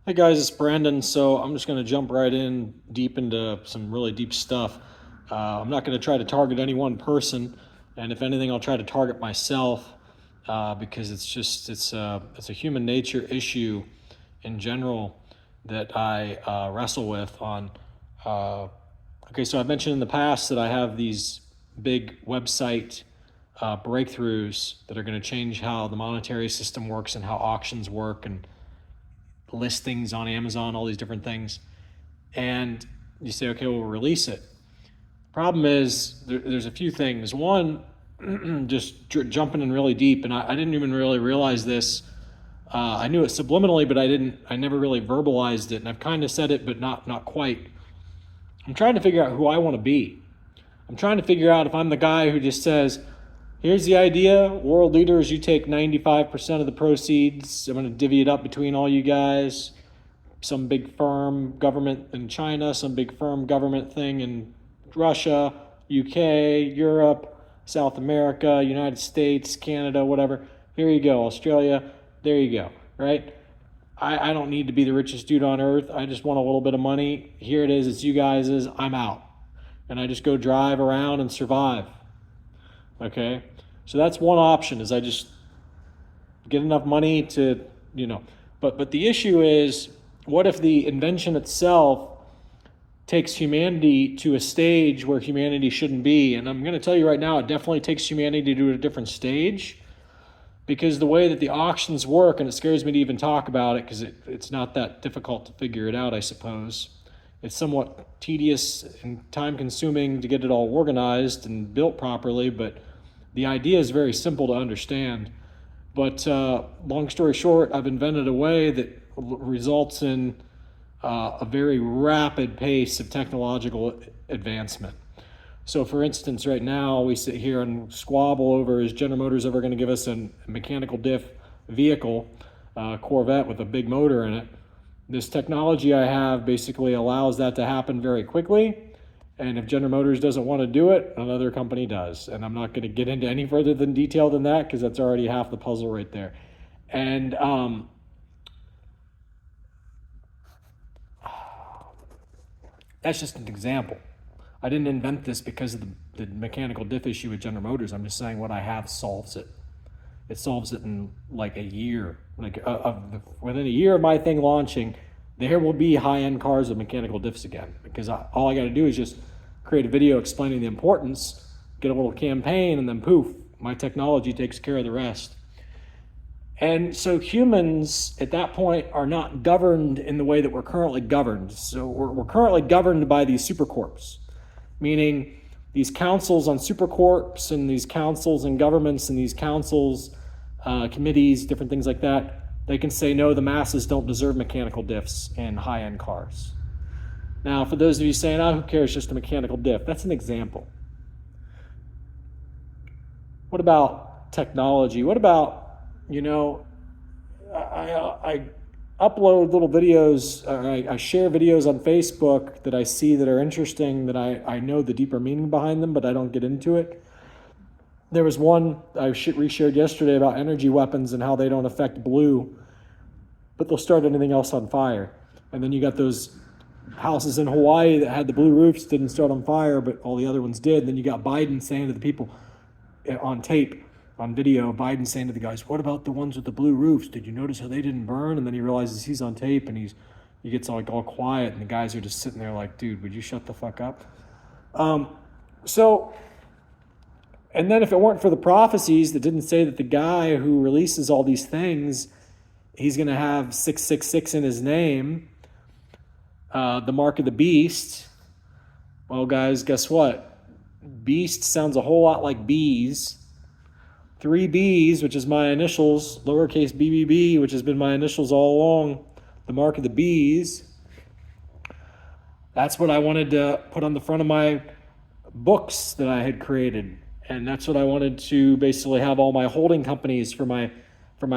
Hey guys, it's Brandon. So I'm just going to jump right in deep into some really deep stuff. I'm not going to try to target any one person, and if anything, I'll try to target myself because it's a human nature issue in general that I wrestle with. Uh, okay, so I've mentioned in the past that I have these big website breakthroughs that are going to change how the monetary system works and how auctions work and listings on Amazon, all these different things. And you say, okay, we'll release it. Problem is, there's a few things. One, just jumping in really deep, and I didn't even really realize this. I knew it subliminally, but I never really verbalized it, and I've kind of said it, but not quite. I'm trying to figure out who I want to be. I'm trying to figure out if I'm the guy who just says, here's the idea, world leaders, you take 95% of the proceeds. I'm going to divvy it up between all you guys. Some big firm government in China, some big firm government thing in Russia, UK, Europe, South America, United States, Canada, whatever. Here you go, Australia. There you go, right? I don't need to be the richest dude on earth. I just want a little bit of money. Here it is. It's you guys'. I'm out. And I just go drive around and survive. Okay? So that's one option is I just get enough money to, but the issue is, what if the invention itself takes humanity to a stage where humanity shouldn't be? And I'm going to tell you right now, it definitely takes humanity to a different stage, because the way that the auctions work, and it scares me to even talk about it because it's not that difficult to figure it out, I suppose. It's somewhat tedious and time consuming to get it all organized and built properly, but the idea is very simple to understand. But long story short, I've invented a way that results in a very rapid pace of technological advancement. So, for instance, right now we sit here and squabble over, is General Motors ever going to give us a mechanical diff vehicle, Corvette with a big motor in it? This technology I have basically allows that to happen very quickly. And if General Motors doesn't want to do it, another company does. And I'm not going to get into any further than detail than that because that's already half the puzzle right there. And that's just an example. I didn't invent this because of the mechanical diff issue with General Motors. I'm just saying what I have solves it. It solves it in like a year. Within a year of my thing launching, there will be high-end cars with mechanical diffs again, because all I got to do is just create a video explaining the importance, get a little campaign, and then poof, my technology takes care of the rest. And so humans at that point are not governed in the way that we're currently governed. So we're currently governed by these supercorps, meaning these councils on supercorps and these councils and governments and these councils, committees, different things like that. They can say, no, the masses don't deserve mechanical diffs in high-end cars. Now, for those of you saying, oh, who cares, just a mechanical diff, that's an example. What about technology? What about, I upload little videos, I share videos on Facebook that I see that are interesting, that I know the deeper meaning behind them, but I don't get into it. There was one I reshared yesterday about energy weapons and how they don't affect blue, but they'll start anything else on fire. And then you got those houses in Hawaii that had the blue roofs, didn't start on fire, but all the other ones did. And then you got Biden saying to the people on tape, on video, Biden saying to the guys, what about the ones with the blue roofs? Did you notice how they didn't burn? And then he realizes he's on tape, and he gets all quiet, and the guys are just sitting there like, dude, would you shut the fuck up? And then if it weren't for the prophecies that didn't say that the guy who releases all these things, he's going to have 666 in his name, the mark of the beast. Well, guys, guess what? Beast sounds a whole lot like bees. 3 B's, which is my initials, lowercase BBB, which has been my initials all along, the mark of the bees. That's what I wanted to put on the front of my books that I had created. And that's what I wanted to basically have all my holding companies for my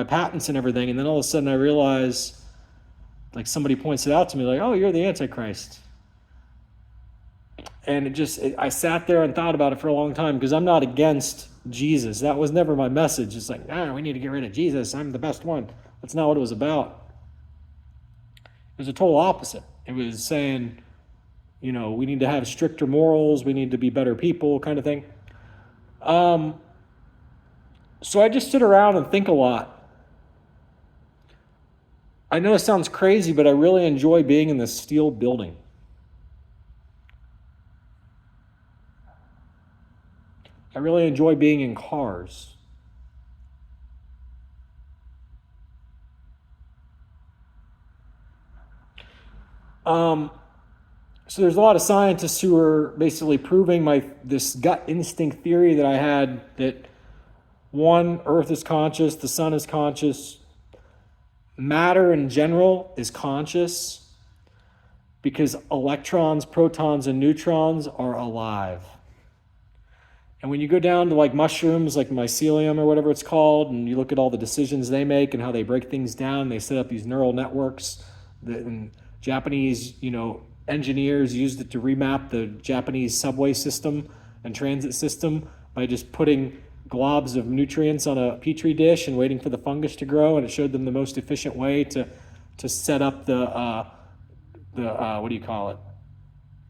patents and everything. And then all of a sudden I realize, like somebody points it out to me, like, oh, you're the Antichrist. And I sat there and thought about it for a long time, because I'm not against Jesus. That was never my message. It's like, we need to get rid of Jesus. I'm the best one. That's not what it was about. It was a total opposite. It was saying, we need to have stricter morals, we need to be better people, kind of thing. So I just sit around and think a lot. I know it sounds crazy, but I really enjoy being in this steel building. I really enjoy being in cars. So there's a lot of scientists who are basically proving this gut instinct theory that I had, that one, Earth is conscious, the sun is conscious, matter in general is conscious, because electrons, protons, and neutrons are alive. And when you go down to like mushrooms, like mycelium or whatever it's called, and you look at all the decisions they make and how they break things down, they set up these neural networks. And Japanese, engineers used it to remap the Japanese subway system and transit system by just putting globs of nutrients on a petri dish and waiting for the fungus to grow, and it showed them the most efficient way to set up the what do you call it,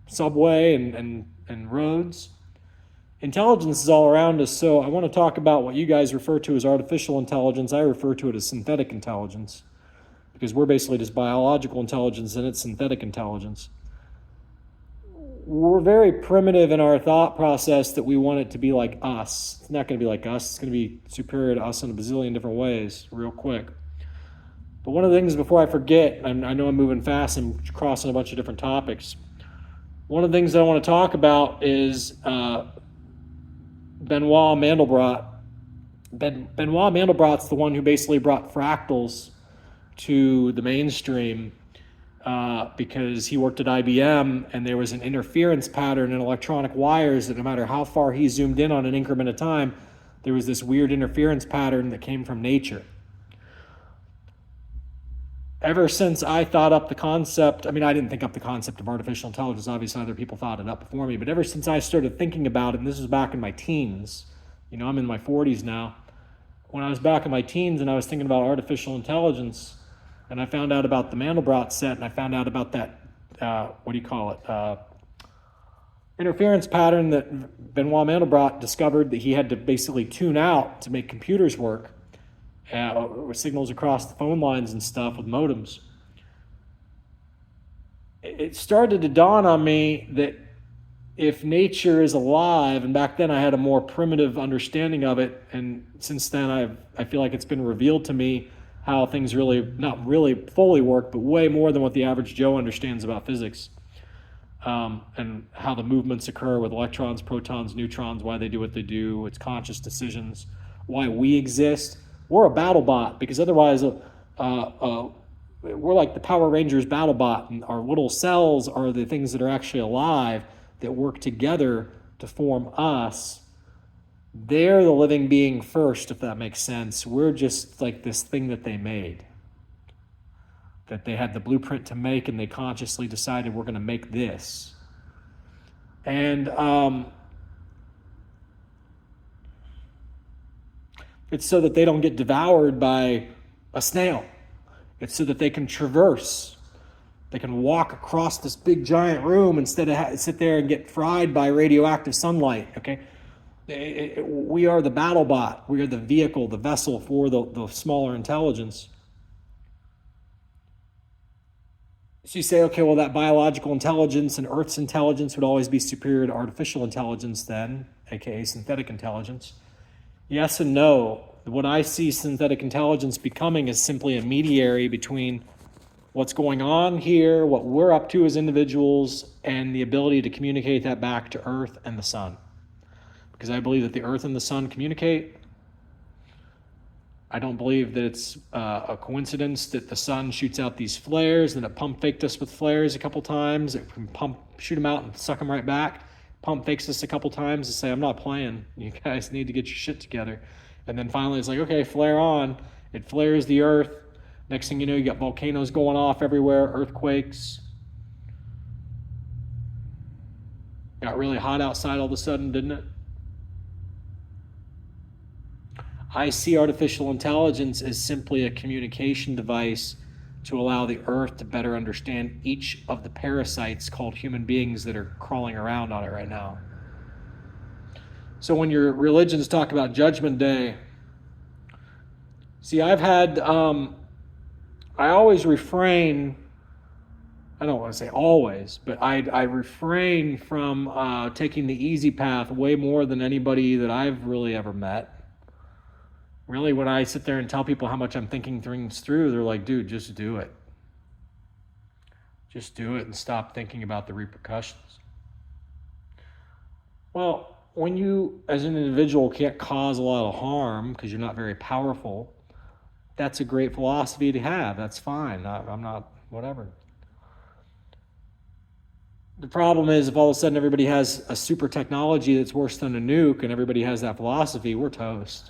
subway and roads. Intelligence is all around us, so I want to talk about what you guys refer to as artificial intelligence. I refer to it as synthetic intelligence, because we're basically just biological intelligence and it's synthetic intelligence. We're very primitive in our thought process that we want it to be like us. It's not going to be like us. It's going to be superior to us in a bazillion different ways, real quick. But one of the things, before I forget, and I know I'm moving fast and crossing a bunch of different topics, one of the things that I want to talk about is Benoit Mandelbrot. Benoit Mandelbrot's the one who basically brought fractals to the mainstream, because he worked at IBM, and there was an interference pattern in electronic wires that no matter how far he zoomed in on an increment of time, there was this weird interference pattern that came from nature. Ever since I thought up the concept, I didn't think up the concept of artificial intelligence, obviously other people thought it up before me, but ever since I started thinking about it, and this was back in my teens, I'm in my 40s now, when I was back in my teens and I was thinking about artificial intelligence, and I found out about the Mandelbrot set, and I found out about that, interference pattern that Benoit Mandelbrot discovered that he had to basically tune out to make computers work, with signals across the phone lines and stuff with modems. It started to dawn on me that if nature is alive, and back then I had a more primitive understanding of it, and since then I feel like it's been revealed to me how things really, not really fully work, but way more than what the average Joe understands about physics, and how the movements occur with electrons, protons, neutrons, why they do what they do, its conscious decisions, why we exist. We're a battle bot, because otherwise we're like the Power Rangers battle bot, and our little cells are the things that are actually alive that work together to form us. They're the living being first, if that makes sense. We're just like this thing that they made, that they had the blueprint to make, and they consciously decided we're going to make this. And it's so that they don't get devoured by a snail. It's so that they can traverse. They can walk across this big giant room instead of sit there and get fried by radioactive sunlight, okay? We are the battle bot. We are the vehicle, the vessel for the smaller intelligence. So you say, okay, well, that biological intelligence and Earth's intelligence would always be superior to artificial intelligence then, aka synthetic intelligence. Yes and no. What I see synthetic intelligence becoming is simply a mediary between what's going on here, what we're up to as individuals, and the ability to communicate that back to Earth and the sun. Because I believe that the Earth and the sun communicate. I don't believe that it's a coincidence that the sun shoots out these flares, and it pump faked us with flares a couple times. It can shoot them out and suck them right back. Pump fakes us a couple times to say, I'm not playing. You guys need to get your shit together. And then finally it's like, okay, flare on. It flares the Earth. Next thing you know, you got volcanoes going off everywhere, earthquakes. Got really hot outside all of a sudden, didn't it? I see artificial intelligence as simply a communication device to allow the earth to better understand each of the parasites called human beings that are crawling around on it right now. So when your religions talk about Judgment Day, see, I always refrain, I don't want to say always, but I refrain from taking the easy path way more than anybody that I've really ever met. Really, when I sit there and tell people how much I'm thinking things through, they're like, dude, just do it. Just do it and stop thinking about the repercussions. Well, when you, as an individual, can't cause a lot of harm because you're not very powerful, that's a great philosophy to have. That's fine. I'm not, whatever. The problem is if all of a sudden everybody has a super technology that's worse than a nuke and everybody has that philosophy, we're toast.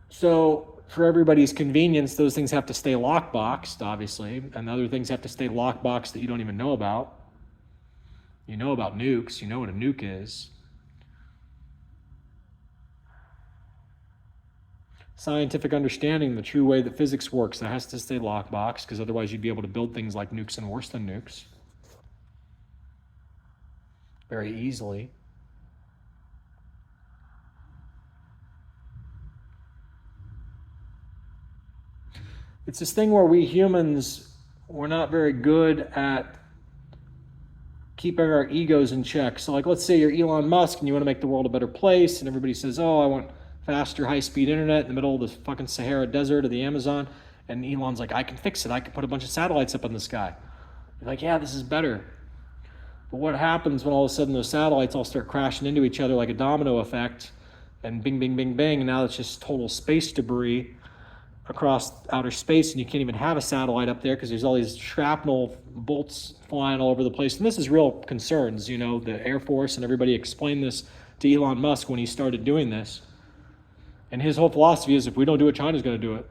So for everybody's convenience, those things have to stay lockboxed, obviously, and other things have to stay lockboxed that you don't even know about. You know about nukes. You know what a nuke is. Scientific understanding, the true way that physics works, that has to stay lockboxed because otherwise you'd be able to build things like nukes and worse than nukes very easily. It's this thing where we humans, we're not very good at keeping our egos in check. So like, let's say you're Elon Musk and you want to make the world a better place, and everybody says, oh, I want faster high-speed internet in the middle of the fucking Sahara Desert or the Amazon, and Elon's like, I can fix it. I can put a bunch of satellites up in the sky. You're like, yeah, this is better. But what happens when all of a sudden those satellites all start crashing into each other like a domino effect, and bing, bing, bing, bing, and now it's just total space debris across outer space, and you can't even have a satellite up there because there's all these shrapnel bolts flying all over the place. And this is real concerns. You know, the Air Force and everybody explained this to Elon Musk when he started doing this. And his whole philosophy is if we don't do it, China's going to do it.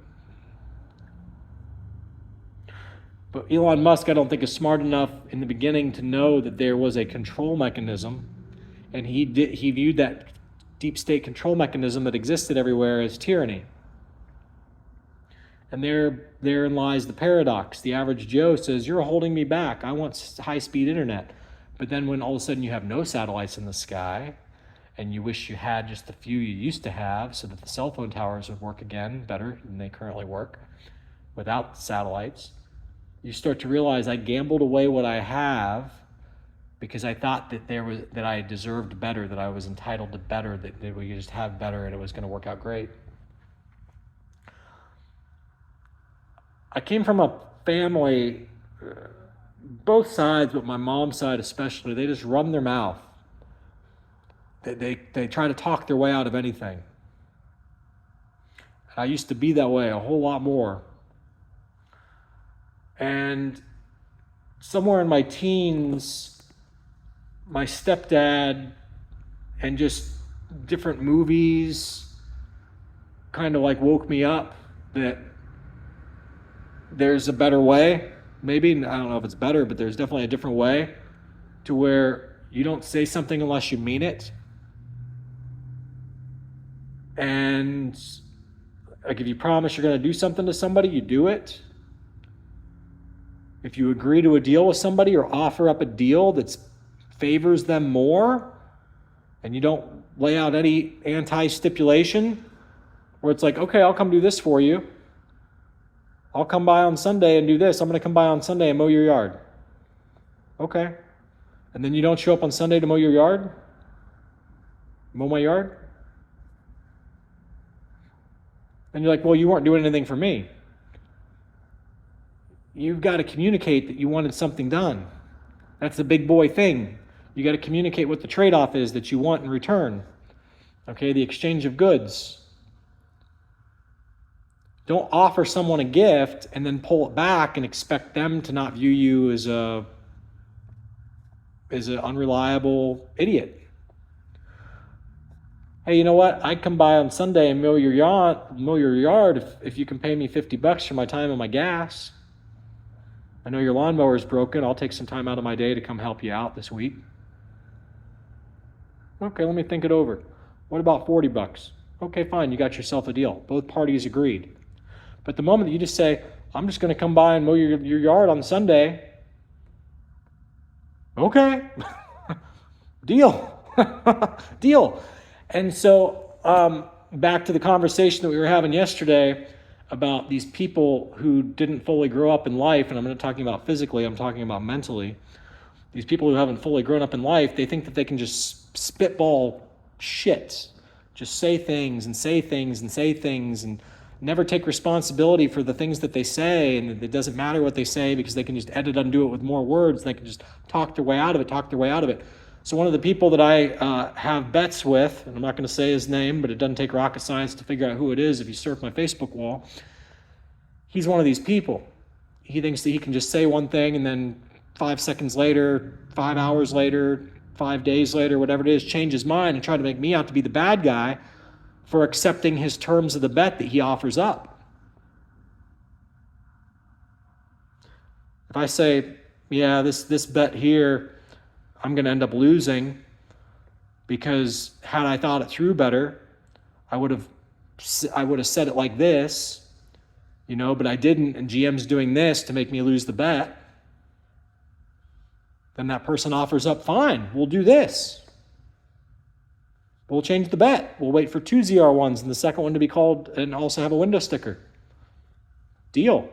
But Elon Musk, I don't think, is smart enough in the beginning to know that there was a control mechanism. And he viewed that deep state control mechanism that existed everywhere as tyranny. And therein lies the paradox. The average Joe says, you're holding me back. I want high-speed internet. But then when all of a sudden you have no satellites in the sky, and you wish you had just the few you used to have so that the cell phone towers would work again better than they currently work without satellites, you start to realize I gambled away what I have because I thought that I deserved better, that I was entitled to better, that we could just have better and it was going to work out great. I came from a family, both sides, but my mom's side especially, they just run their mouth. They try to talk their way out of anything. I used to be that way a whole lot more. And somewhere in my teens, my stepdad and just different movies kind of like woke me up that there's a better way. Maybe, I don't know if it's better, but there's definitely a different way to where you don't say something unless you mean it. And like if you promise you're going to do something to somebody, you do it. If you agree to a deal with somebody or offer up a deal that favors them more, and you don't lay out any anti-stipulation, where it's like, okay, I'll come do this for you. I'll come by on Sunday and do this. I'm going to come by on Sunday and mow your yard. Okay. And then you don't show up on Sunday to mow your yard? Mow my yard? And you're like, well, you weren't doing anything for me. You've got to communicate that you wanted something done. That's the big boy thing. You got to communicate what the trade-off is that you want in return. Okay, the exchange of goods. Don't offer someone a gift and then pull it back and expect them to not view you as an unreliable idiot. Hey, you know what? I'd come by on Sunday and mow your yard if you can pay me $50 for my time and my gas. I know your lawnmower is broken. I'll take some time out of my day to come help you out this week. Okay, let me think it over. What about $40? Okay, fine. You got yourself a deal. Both parties agreed. But the moment that you just say, I'm just going to come by and mow your yard on Sunday, okay, deal, deal. And so back to the conversation that we were having yesterday about these people who didn't fully grow up in life, and I'm not talking about physically, I'm talking about mentally. These people who haven't fully grown up in life, they think that they can just spitball shit, just say things and say things and say things and never take responsibility for the things that they say, and it doesn't matter what they say because they can just edit, undo it with more words, and they can just talk their way out of it. So one of the people that I have bets with, and I'm not going to say his name, but it doesn't take rocket science to figure out who it is if you surf my Facebook wall, he's one of these people. He thinks that he can just say one thing and then 5 seconds later, 5 hours later, 5 days later, whatever it is, change his mind and try to make me out to be the bad guy for accepting his terms of the bet that he offers up. If I say, yeah, this bet here, I'm going to end up losing because had I thought it through better, I would have said it like this, but I didn't, and GM's doing this to make me lose the bet. Then that person offers up, fine, we'll do this. We'll change the bet. We'll wait for 2 ZR1s and the second one to be called and also have a window sticker. Deal.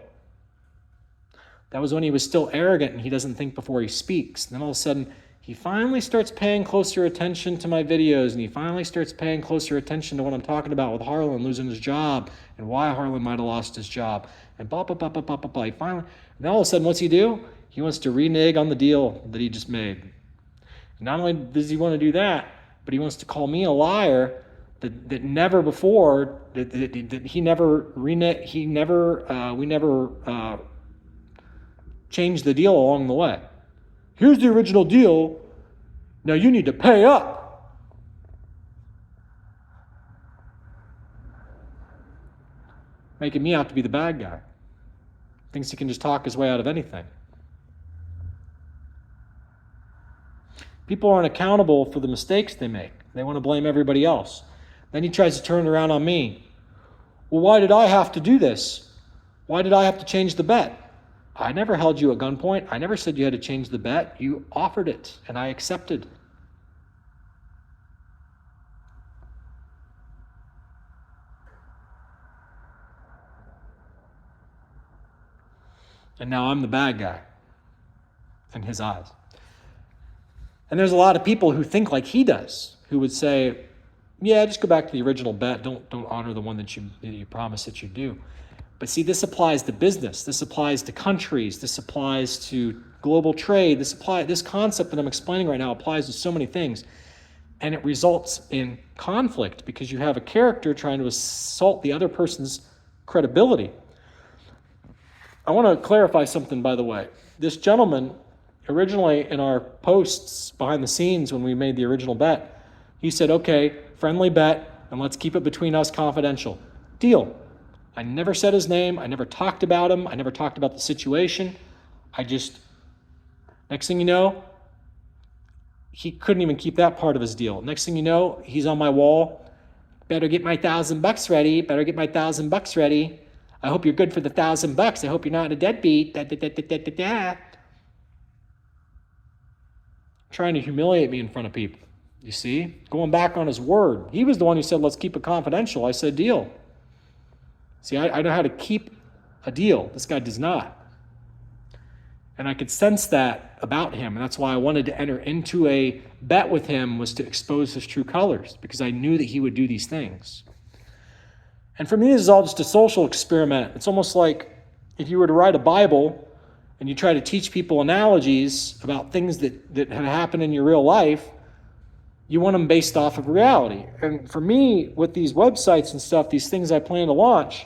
That was when he was still arrogant and he doesn't think before he speaks. And then all of a sudden, he finally starts paying closer attention to my videos, and he finally starts paying closer attention to what I'm talking about with Harlan losing his job and why Harlan might have lost his job and blah, blah, blah, blah, blah, blah, blah. And then all of a sudden, what's he do? He wants to renege on the deal that he just made. And not only does he want to do that, but he wants to call me a liar that never before, that we never changed the deal along the way. Here's the original deal. Now you need to pay up. Making me out to be the bad guy. Thinks he can just talk his way out of anything. People aren't accountable for the mistakes they make. They want to blame everybody else. Then he tries to turn it around on me. Well, why did I have to do this? Why did I have to change the bet? I never held you at gunpoint. I never said you had to change the bet. You offered it, and I accepted. And now I'm the bad guy in his eyes. And there's a lot of people who think like he does, who would say, yeah, just go back to the original bet. Don't honor the one that you promised that you do. But see, this applies to business. This applies to countries. This applies to global trade. This concept that I'm explaining right now applies to so many things. And it results in conflict because you have a character trying to assault the other person's credibility. I want to clarify something, by the way. This gentleman, originally in our posts behind the scenes when we made the original bet, he said, okay, friendly bet, and let's keep it between us confidential. Deal. I never said his name. I never talked about him. I never talked about the situation. Next thing you know, he couldn't even keep that part of his deal. Next thing you know, he's on my wall. Better get my $1,000 ready. Better get my $1,000 ready. I hope you're good for the $1,000. I hope you're not a deadbeat. Trying to humiliate me in front of people. You see? Going back on his word. He was the one who said, let's keep it confidential. I said, deal. See, I know how to keep a deal. This guy does not. And I could sense that about him. And that's why I wanted to enter into a bet with him, was to expose his true colors, because I knew that he would do these things. And for me, this is all just a social experiment. It's almost like if you were to write a Bible and you try to teach people analogies about things that have happened in your real life, you want them based off of reality. And for me, with these websites and stuff, these things I plan to launch,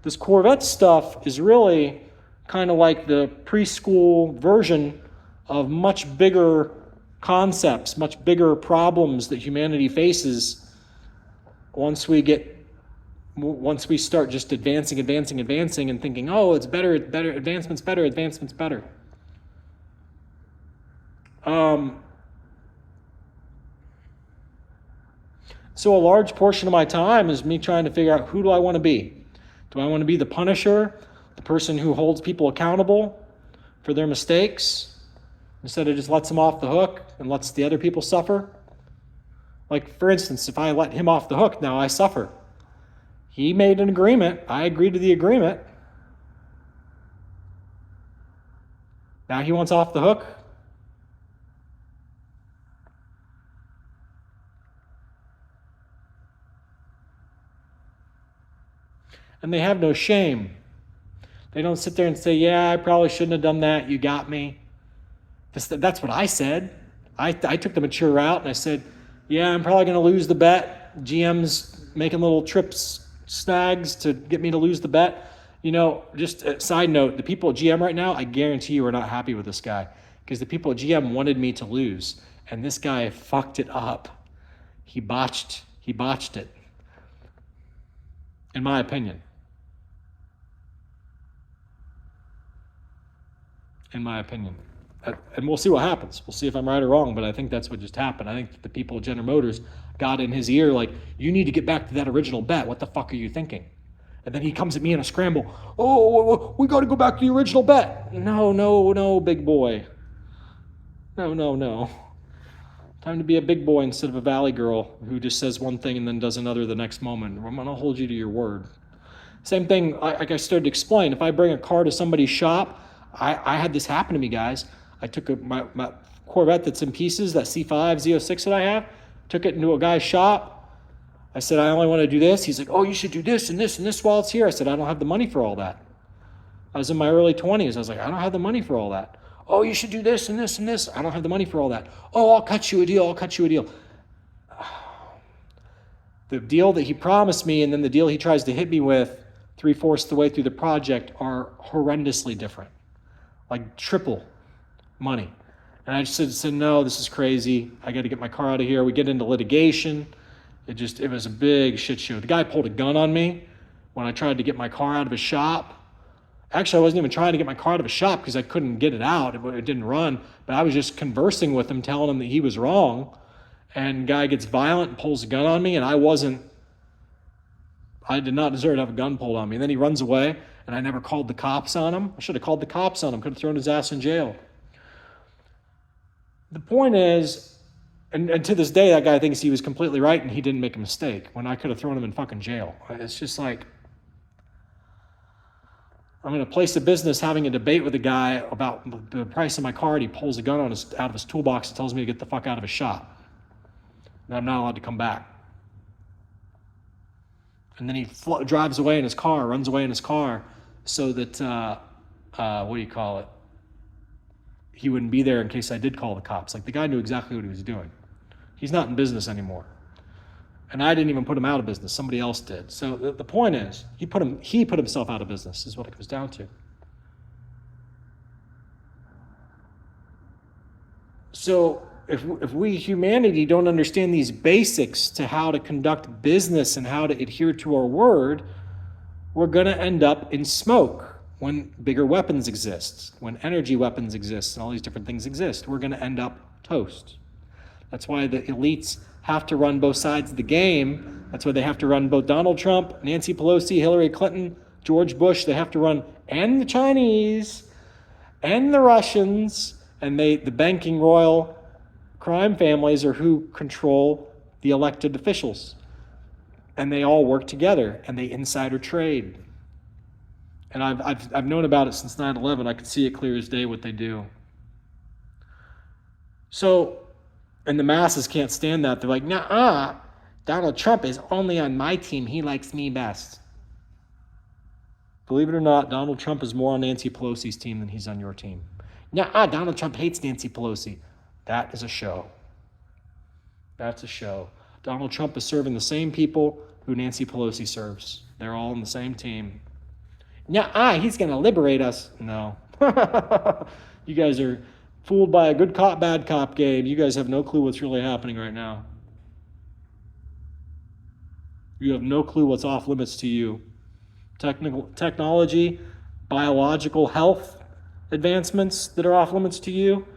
this Corvette stuff is really kind of like the preschool version of much bigger concepts, much bigger problems that humanity faces once we start just advancing and thinking, oh, it's better, advancement's better. So a large portion of my time is me trying to figure out, who do I want to be? Do I want to be the punisher, the person who holds people accountable for their mistakes instead of just lets them off the hook and lets the other people suffer? Like, for instance, if I let him off the hook, now I suffer. He made an agreement. I agreed to the agreement. Now he wants off the hook. And they have no shame. They don't sit there and say, yeah, I probably shouldn't have done that. You got me. That's what I said. I took the mature route and I said, yeah, I'm probably going to lose the bet. GM's making little trips, snags to get me to lose the bet. You know, just a side note, the people at GM right now, I guarantee you are not happy with this guy because the people at GM wanted me to lose. And this guy fucked it up. He botched it, in my opinion. And we'll see what happens. We'll see if I'm right or wrong, but I think that's what just happened. I think the people at General Motors got in his ear like, you need to get back to that original bet. What the fuck are you thinking? And then he comes at me in a scramble. Oh, we got to go back to the original bet. No, big boy. No. Time to be a big boy instead of a valley girl who just says one thing and then does another the next moment. I'm going to hold you to your word. Same thing, like I started to explain. If I bring a car to somebody's shop, I had this happen to me, guys. I took my Corvette that's in pieces, that C5 Z06 that I have, took it into a guy's shop. I said, I only want to do this. He's like, oh, you should do this and this and this while it's here. I said, I don't have the money for all that. I was in my early 20s. I was like, I don't have the money for all that. Oh, you should do this and this and this. I don't have the money for all that. Oh, I'll cut you a deal. The deal that he promised me and then the deal he tries to hit me with 3/4 the way through the project are horrendously different. Like triple money. And I just said, no, this is crazy. I got to get my car out of here. We get into litigation. It was a big shit show. The guy pulled a gun on me when I tried to get my car out of his shop. Actually, I wasn't even trying to get my car out of his shop because I couldn't get it out. It didn't run. But I was just conversing with him, telling him that he was wrong. And the guy gets violent and pulls a gun on me, and I did not deserve to have a gun pulled on me. And then he runs away, and I never called the cops on him. I should have called the cops on him. Could have thrown his ass in jail. The point is, and to this day, that guy thinks he was completely right and he didn't make a mistake when I could have thrown him in fucking jail. It's just like, I'm in a place of business having a debate with a guy about the price of my car, and he pulls a gun out of his toolbox and tells me to get the fuck out of his shop. And I'm not allowed to come back. And then he drives away in his car, runs away in his car, so that, he wouldn't be there in case I did call the cops. Like, the guy knew exactly what he was doing. He's not in business anymore. And I didn't even put him out of business. Somebody else did. So the point is, he put himself out of business, is what it comes down to. So if we, humanity, don't understand these basics to how to conduct business and how to adhere to our word, we're going to end up in smoke. When bigger weapons exist, when energy weapons exist, and all these different things exist, we're going to end up toast. That's why the elites have to run both sides of the game. That's why they have to run both Donald Trump, Nancy Pelosi, Hillary Clinton, George Bush. They have to run, and the Chinese, and the Russians, and the banking royal crime families are who control the elected officials. And they all work together, and they insider trade. And I've known about it since 9/11. I can see it clear as day what they do. So, and the masses can't stand that. They're like, nah, Donald Trump is only on my team. He likes me best. Believe it or not, Donald Trump is more on Nancy Pelosi's team than he's on your team. Nah, Donald Trump hates Nancy Pelosi. That is a show. That's a show. Donald Trump is serving the same people who Nancy Pelosi serves. They're all on the same team. He's going to liberate us. No. You guys are fooled by a good cop, bad cop game. You guys have no clue what's really happening right now. You have no clue what's off limits to you. Technology, biological health advancements that are off limits to you,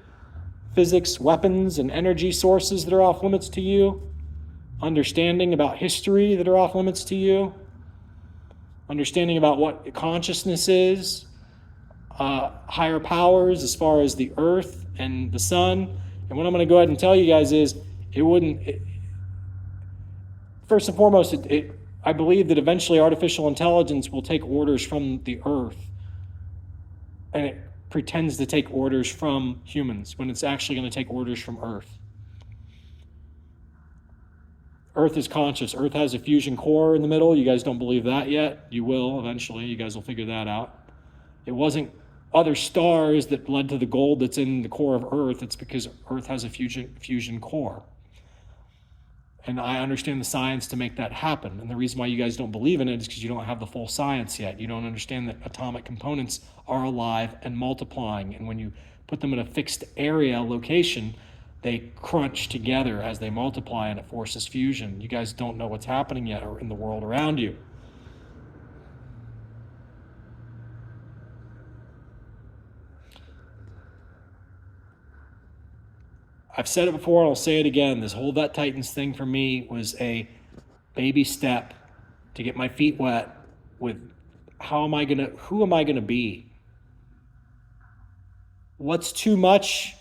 physics, weapons, and energy sources that are off limits to you, understanding about history that are off limits to you, understanding about what consciousness is, higher powers as far as the earth and the sun. And what I'm going to go ahead and tell you guys is first and foremost, I believe that eventually artificial intelligence will take orders from the earth, and it pretends to take orders from humans when it's actually going to take orders from earth. Earth is conscious. Earth has a fusion core in the middle. You guys don't believe that yet? You will eventually. You guys will figure that out. It wasn't other stars that led to the gold that's in the core of Earth. It's because Earth has a fusion core. And I understand the science to make that happen. And the reason why you guys don't believe in it is because you don't have the full science yet. You don't understand that atomic components are alive and multiplying. And when you put them in a fixed area location, they crunch together as they multiply, and it forces fusion. You guys don't know what's happening yet in the world around you. I've said it before, and I'll say it again. This whole Vet Titans thing for me was a baby step to get my feet wet with who am I gonna be? What's too much?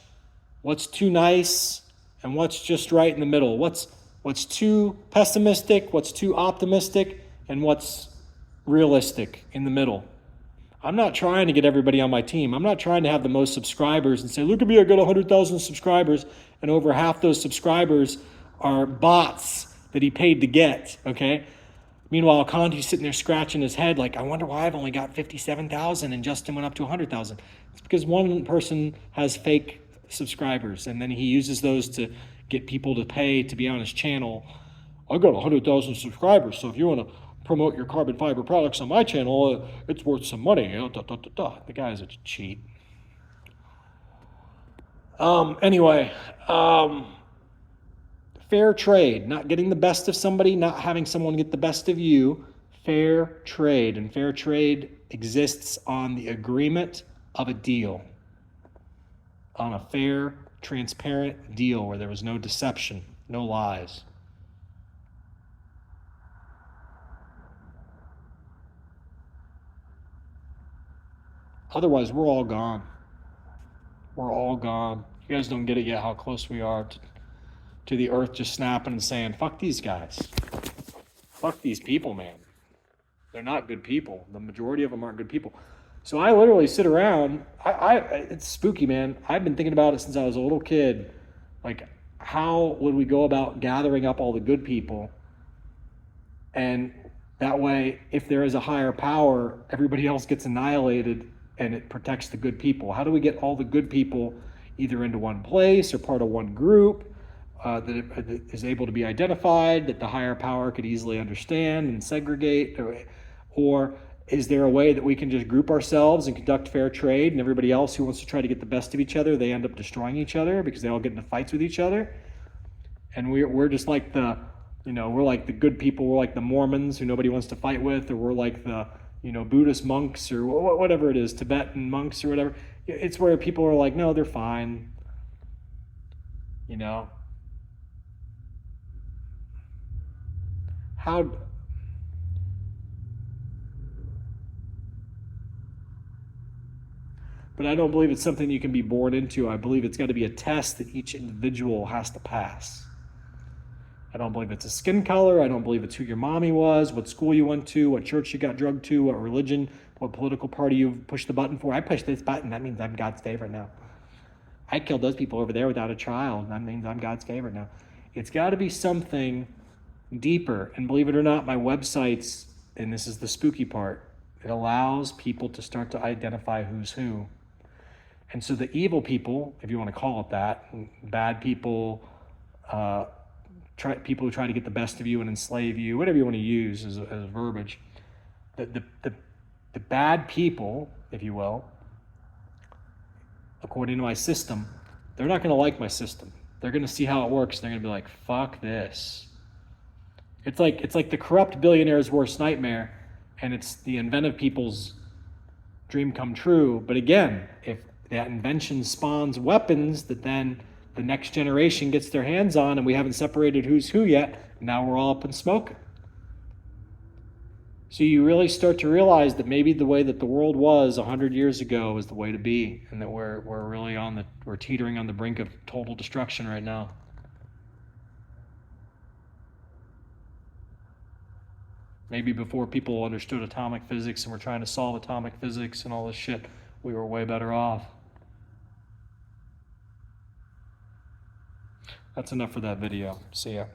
What's too nice? And what's just right in the middle? What's too pessimistic? What's too optimistic? And what's realistic in the middle? I'm not trying to get everybody on my team. I'm not trying to have the most subscribers and say, look at me, I got 100,000 subscribers, and over half those subscribers are bots that he paid to get, okay? Meanwhile, Conti's sitting there scratching his head like, I wonder why I've only got 57,000 and Justin went up to 100,000. It's because one person has fake subscribers, and then he uses those to get people to pay to be on his channel. I got 100,000 subscribers, so if you want to promote your carbon fiber products on my channel, it's worth some money. The guy's a cheat. Anyway, fair trade, not getting the best of somebody, not having someone get the best of you. Fair trade, and fair trade exists on the agreement of a deal, on a fair, transparent deal where there was no deception, no lies. Otherwise, we're all gone. We're all gone. You guys don't get it yet how close we are to the earth just snapping and saying, fuck these guys. Fuck these people, man. They're not good people. The majority of them aren't good people. So I literally sit around. It's spooky, man. I've been thinking about it since I was a little kid. Like, how would we go about gathering up all the good people? And that way, if there is a higher power, everybody else gets annihilated and it protects the good people. How do we get all the good people either into one place or part of one group that is able to be identified, that the higher power could easily understand and segregate? Or is there a way that we can just group ourselves and conduct fair trade, and everybody else who wants to try to get the best of each other, they end up destroying each other because they all get into fights with each other? And we're just like we're like the good people. We're like the Mormons who nobody wants to fight with, or we're like the Buddhist monks or whatever it is, Tibetan monks or whatever. It's where people are like, no, they're fine. How? But I don't believe it's something you can be born into. I believe it's got to be a test that each individual has to pass. I don't believe it's a skin color. I don't believe it's who your mommy was, what school you went to, what church you got drugged to, what religion, what political party you pushed the button for. I pushed this button. That means I'm God's favorite now. I killed those people over there without a trial. That means I'm God's favorite now. It's got to be something deeper. And believe it or not, my websites, and this is the spooky part, it allows people to start to identify who's who. And so the evil people, if you want to call it that, bad people, people who try to get the best of you and enslave you, whatever you want to use as verbiage, the bad people, if you will, according to my system, they're not going to like my system. They're going to see how it works, and they're going to be like, fuck this. It's like the corrupt billionaire's worst nightmare, and it's the inventive people's dream come true. But again, if that invention spawns weapons that then the next generation gets their hands on, and we haven't separated who's who yet, now we're all up in smoke. So you really start to realize that maybe the way that the world was 100 years ago is the way to be, and that we're really we're teetering on the brink of total destruction right now. Maybe before people understood atomic physics and were trying to solve atomic physics and all this shit, we were way better off. That's enough for that video. See ya.